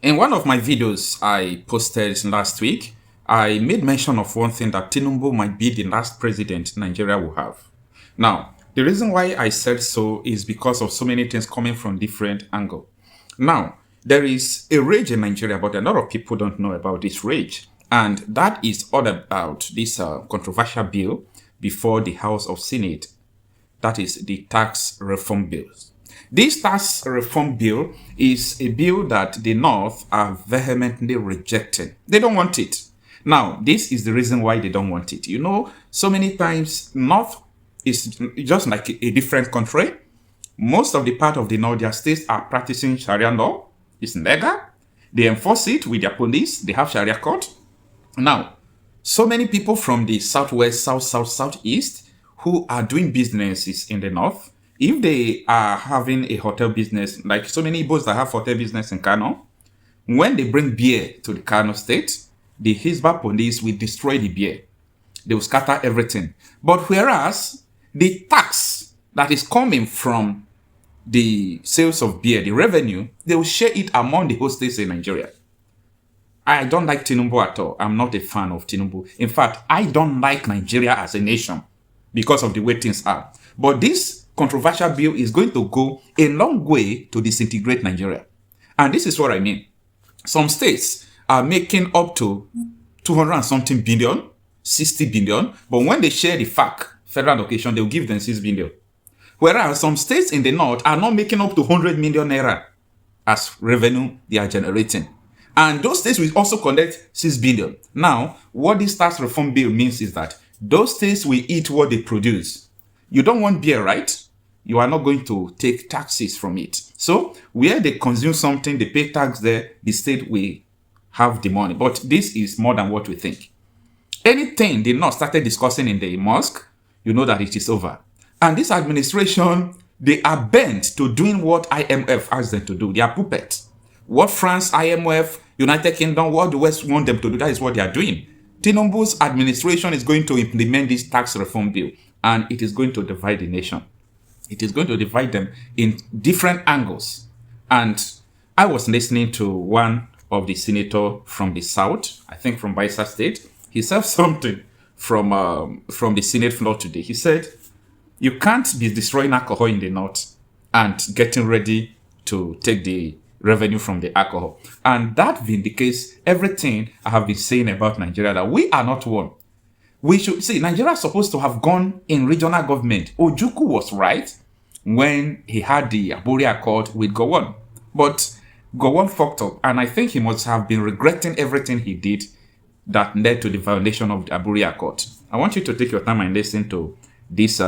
In one of my videos I posted last week, I made mention of one thing that Tinubu might be the last president Nigeria will have. Now, the reason why I said so is because of so many things coming from different angles. Now, there is a rage in Nigeria, but a lot of people don't know about this rage. And that is all about this controversial bill before the House of Senate. That is the tax reform bill. This tax reform bill is a bill that the North are vehemently rejecting. They don't want it. Now, this is the reason why they don't want it. You know, so many times North is just like a different country. Most of the part of the North, their states are practicing Sharia law. It's legal. They enforce it with their police. They have Sharia court. Now, so many people from the southwest, southeast who are doing businesses in the north, if they are having a hotel business, like so many Igbos that have hotel business in Kano, when they bring beer to the Kano state, the Hisba police will destroy the beer. They will scatter everything. But whereas the tax that is coming from the sales of beer, the revenue, they will share it among the whole states in Nigeria. I don't like Tinubu at all. I'm not a fan of Tinubu. In fact, I don't like Nigeria as a nation because of the way things are. But this controversial bill is going to go a long way to disintegrate Nigeria. And this is what I mean. Some states are making up to 200 and something billion, 60 billion, but when they share the FAC, federal allocation, they'll give them 6 billion. Whereas some states in the north are not making up to 100 million naira as revenue they are generating. And those states will also collect 6 billion. Now, what this tax reform bill means is that those states will eat what they produce. You don't want beer, right? You are not going to take taxes from it. So, where they consume something, they pay tax there, the state will have the money. But this is more than what we think. Anything they not started discussing in the mosque, you know that it is over. And this administration, they are bent to doing what IMF asked them to do. They are puppets. What France, IMF, United Kingdom, what the West want them to do, that is what they are doing. Tinubu's administration is going to implement this tax reform bill, and it is going to divide the nation. It is going to divide them in different angles. And I was listening to one of the senator from the South, I think from Bayelsa State. He said something from the Senate floor today. He said, you can't be destroying alcohol in the North and getting ready to take the revenue from the alcohol. And that vindicates everything I have been saying about Nigeria, that we are not one. We should see, Nigeria is supposed to have gone in regional government. Ojukwu was right when he had the Aburi Accord with Gowon. But Gowon fucked up, and I think he must have been regretting everything he did that led to the violation of the Aburi Accord. I want you to take your time and listen to this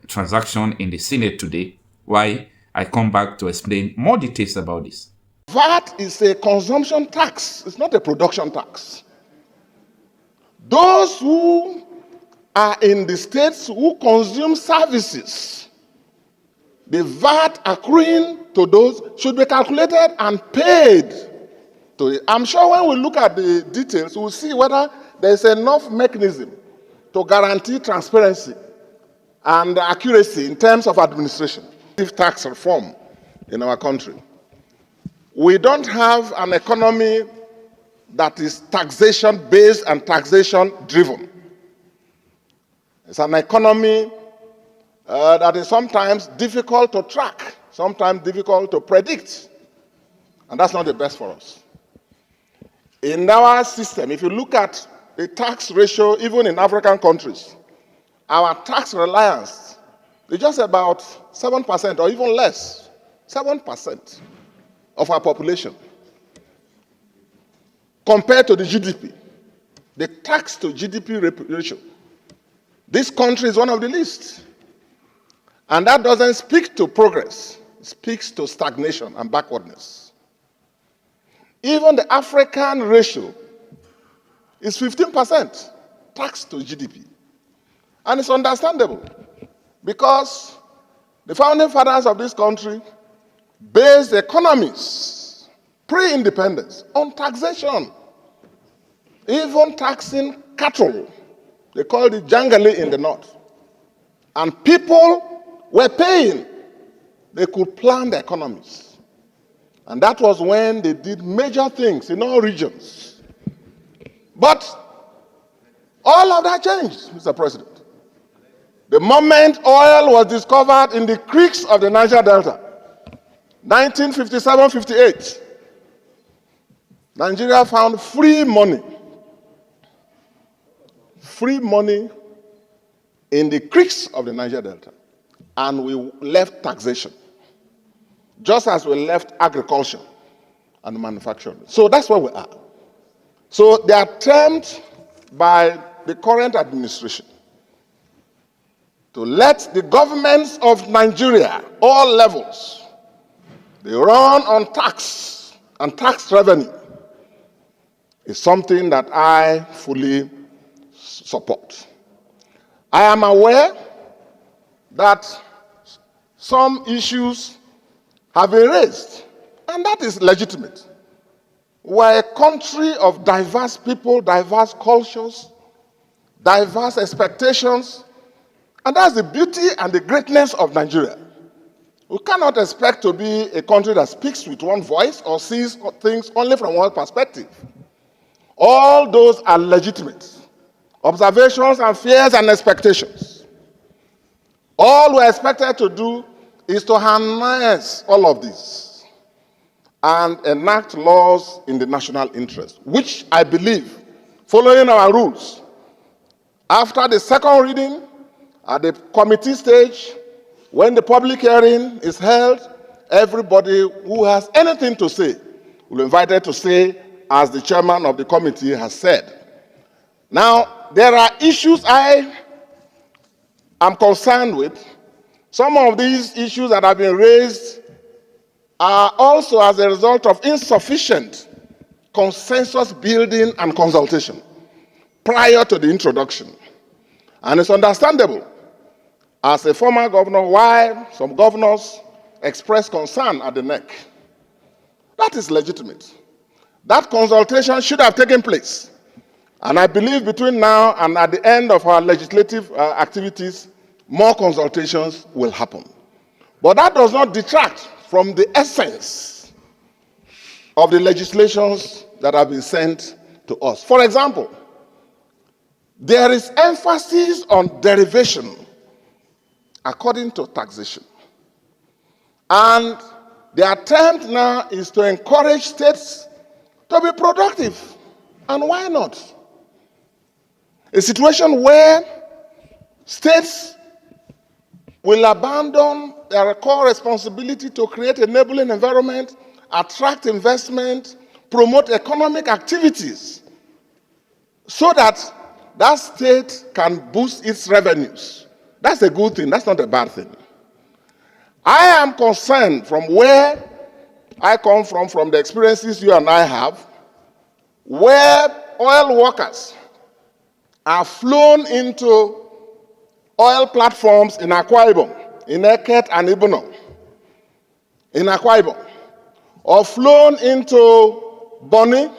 transaction in the Senate today, why I come back to explain more details about this. VAT is a consumption tax. It's not a production tax. Those who are in the states who consume services, the VAT accruing to those should be calculated and paid to it. I'm sure when we look at the details, we'll see whether there's enough mechanism to guarantee transparency and accuracy in terms of administration. Tax reform in our country. We don't have an economy that is taxation based and taxation driven. It's an economy that is sometimes difficult to track, sometimes difficult to predict. And that's not the best for us. In our system, if you look at the tax ratio, even in African countries, our tax reliance is just about 7% or even less, 7% of our population compared to the GDP, the tax to GDP ratio. This country is one of the least. And that doesn't speak to progress, it speaks to stagnation and backwardness. Even the African ratio is 15% tax to GDP. And it's understandable because the founding fathers of this country based economies, pre-independence, on taxation. Even taxing cattle, they called it jangali in the north. And people were paying. They could plan their economies. And that was when they did major things in all regions. But all of that changed, Mr. President. The moment oil was discovered in the creeks of the Niger Delta, 1957-58, Nigeria found free money in the creeks of the Niger Delta, and we left taxation, just as we left agriculture and manufacturing. So that's where we are. So the attempt by the current administration to let the governments of Nigeria, all levels, they run on tax and tax revenue, is something that I fully support. I am aware that some issues have been raised, and that is legitimate. We're a country of diverse people, diverse cultures, diverse expectations, and that's the beauty and the greatness of Nigeria. We cannot expect to be a country that speaks with one voice or sees things only from one perspective. All those are legitimate observations and fears and expectations. All we're expected to do is to harness all of this and enact laws in the national interest, which I believe, following our rules, after the second reading, at the committee stage, when the public hearing is held, everybody who has anything to say will be invited to say, as the chairman of the committee has said. Now, there are issues I am concerned with. Some of these issues that have been raised are also as a result of insufficient consensus building and consultation prior to the introduction. And it's understandable, as a former governor, why some governors express concern at the neck. That is legitimate. That consultation should have taken place. And I believe between now and at the end of our legislative activities, more consultations will happen. But that does not detract from the essence of the legislations that have been sent to us. For example, there is emphasis on derivation according to taxation. And the attempt now is to encourage states to be productive. And why not? A situation where states will abandon their core responsibility to create an enabling environment, attract investment, promote economic activities, so that that state can boost its revenues. That's a good thing. That's not a bad thing. I am concerned from where I come from the experiences you and I have, where oil workers are flown into oil platforms in Akwa Ibom, in Eket and Ibono, in Akwa Ibom, or flown into Bonny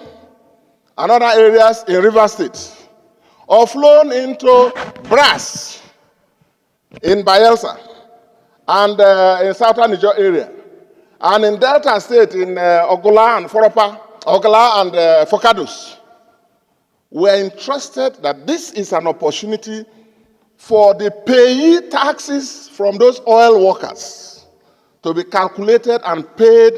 and other areas in River State, or flown into Brass in Bayelsa and in southern Niger area, and in Delta State in Ogola and Foropa, Ogola and Fokadus. We're interested that this is an opportunity for the payee taxes from those oil workers to be calculated and paid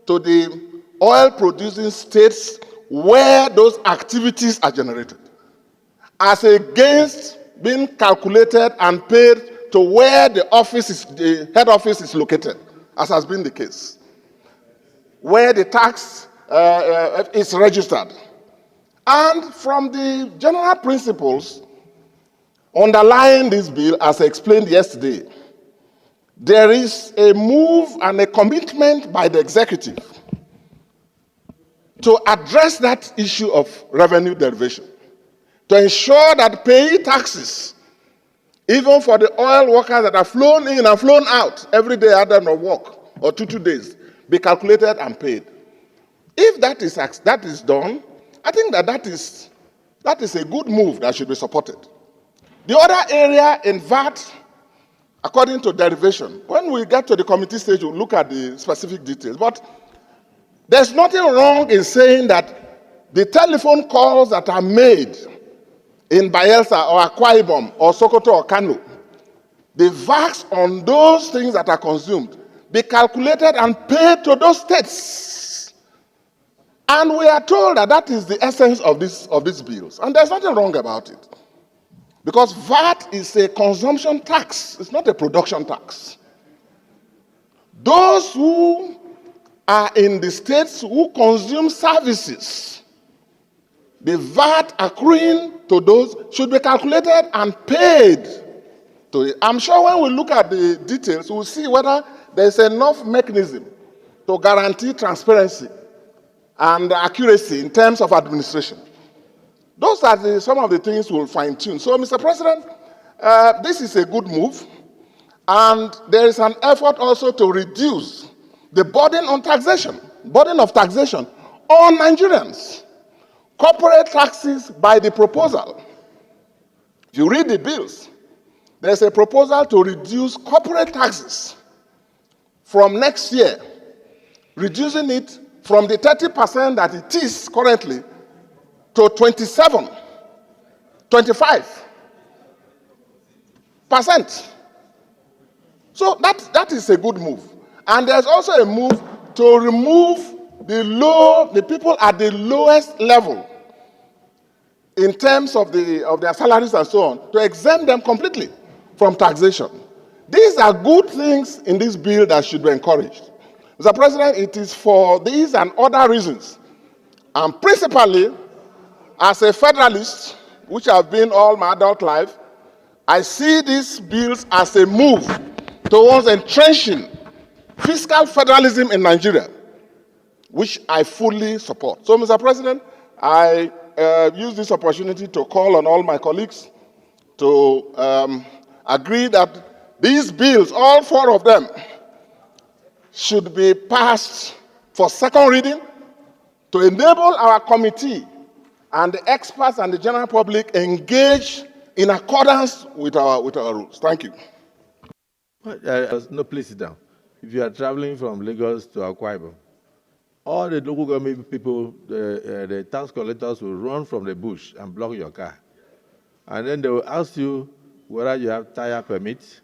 to the oil-producing states where those activities are generated, as against being calculated and paid to where the head office is located, as has been the case, where the tax is registered. And from the general principles underlying this bill, as I explained yesterday, there is a move and a commitment by the executive to address that issue of revenue derivation, to ensure that payee taxes, even for the oil workers that are flown in and flown out every day other than work, or 2 days, be calculated and paid. If that is done, I think that is a good move that should be supported. The other area in VAT, according to derivation, when we get to the committee stage, we'll look at the specific details. But There's nothing wrong in saying that the telephone calls that are made in Bayelsa or Akwa Ibom or Sokoto or Kano, the VAT on those things that are consumed be calculated and paid to those states. And we are told that that is the essence of these bills. And there's nothing wrong about it. Because VAT is a consumption tax, it's not a production tax. Those who are in the states who consume services, the VAT accruing to those should be calculated and paid to it. I'm sure when we look at the details, we'll see whether there's enough mechanism to guarantee transparency and accuracy in terms of administration. Those are some of the things we'll fine-tune. So, Mr. President, this is a good move, and there is an effort also to reduce the burden of taxation on Nigerians. Corporate taxes by the proposal. If you read the bills, there's a proposal to reduce corporate taxes from next year, reducing it from the 30% that it is currently to 25%. So that is a good move. And there's also a move to remove the people at the lowest level in terms of their salaries and so on, to exempt them completely from taxation. These are good things in this bill that should be encouraged. Mr. President, it is for these and other reasons, and principally, as a federalist, which I've been all my adult life, I see these bills as a move towards entrenching fiscal federalism in Nigeria, which I fully support. So, Mr. President, I use this opportunity to call on all my colleagues to agree that these bills, all four of them, should be passed for second reading to enable our committee and the experts and the general public engage in accordance with our rules. Thank you. No, please sit down. If you are traveling from Lagos to Akwa Ibom, all the local government people, the tax collectors will run from the bush and block your car. And then they will ask you whether you have tire permit,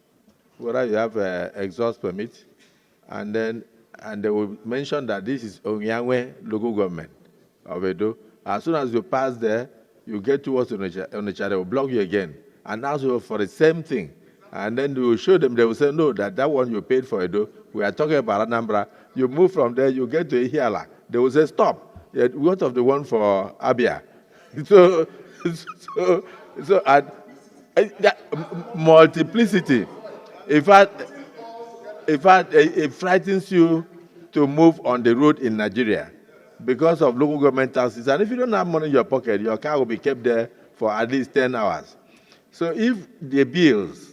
whether you have exhaust permit, and they will mention that this is Onyangwe local government of Edo. As soon as you pass there, you get towards Onitsha, they will block you again and ask you for the same thing. And then you will show them, they will say, no, that one you paid for Edo, we are talking about Anambra. You move from there, you get to Ihiala. They will say, stop. What of the one for Abia? Multiplicity. In fact, it frightens you to move on the road in Nigeria because of local government taxes. And if you don't have money in your pocket, your car will be kept there for at least 10 hours. So if the bills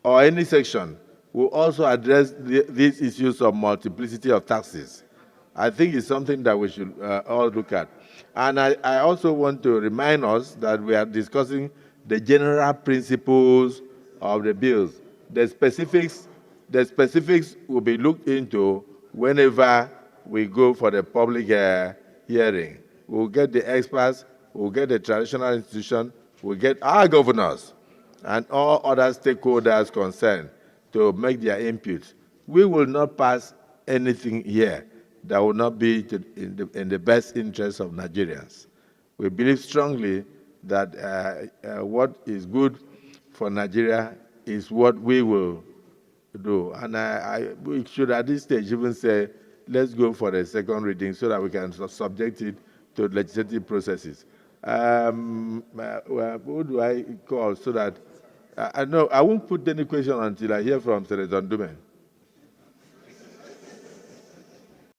or any section will also address these issues of multiplicity of taxes, I think it's something that we should all look at. And I also want to remind us that we are discussing the general principles of the bills. The specifics will be looked into whenever we go for the public hearing. We'll get the experts, we'll get the traditional institution, we'll get our governors and all other stakeholders concerned to make their input. We will not pass anything here that will not be in the best interest of Nigerians. We believe strongly that what is good for Nigeria is what we will do. And we should at this stage even say, let's go for the second reading so that we can subject it to legislative processes. Who do I call so that, I won't put any question until I hear from Senator Ndume.